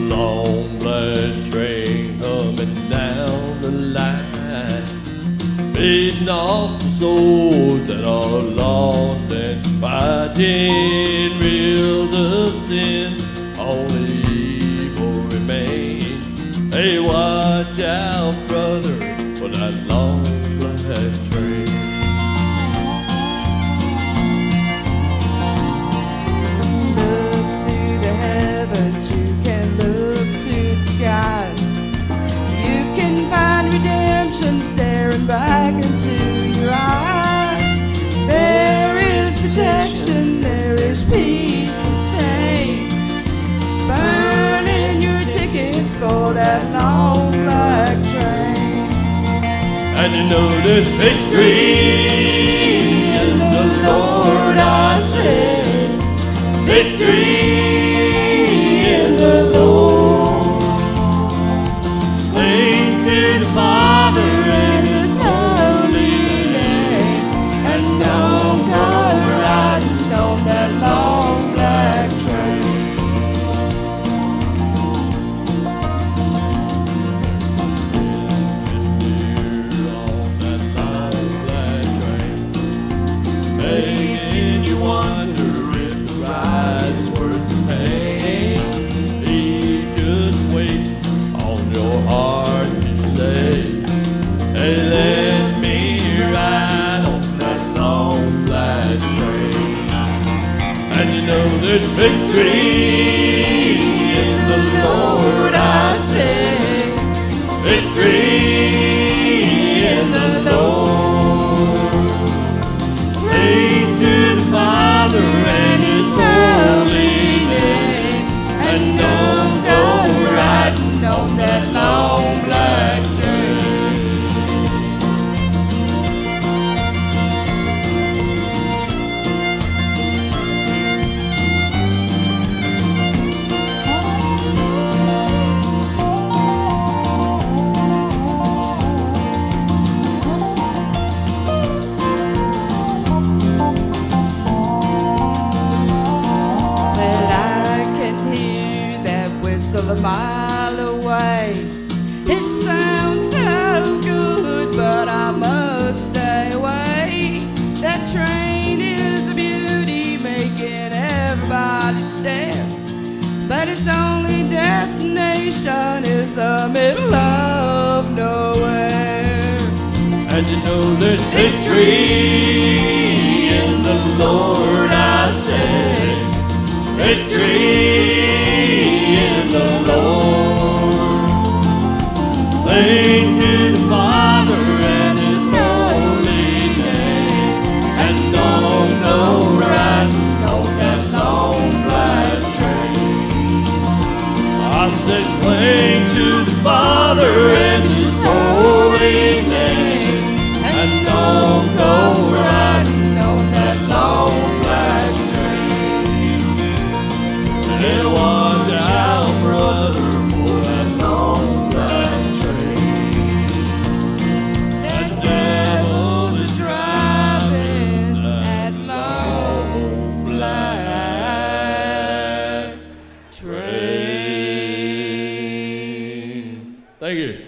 long black train coming down the line, beating off the souls that are lost and fighting reels of sin. Only evil remains. Hey, watch out, brother, for that long black train. Look to the heavens, you can look to the skies. You can find redemption staring back into your eyes. There is protection, there is peace the same. Burning your ticket for that long black train. And you know there's victory in the Lord, I say. Victory in the Lord. Cling to the Father and His holy name, And don't go riding on that long black train. Making you wonder if the ride's worth the pain. He just wait on your heart to say, hey, let me ride on that long black train. And you know there's victory in the Lord, I say. Victory in the Lord. Cling to the Father and His holy name, and don't go riding on that long black train. Well, I can hear that whistle a mile away. It sounds so good, but I must stay away. That train is a beauty, making everybody stare. But its only destination is the middle of nowhere. And you know there's victory in the Lord, I say. Victory in the Lord. Cling to the Father and His holy name, and don't go riding on that long black train. I said cling to the Father and His holy name, and don't go riding on that long black train. And watch out, brother, for that long black train. That devil is driving that long black train. Thank you.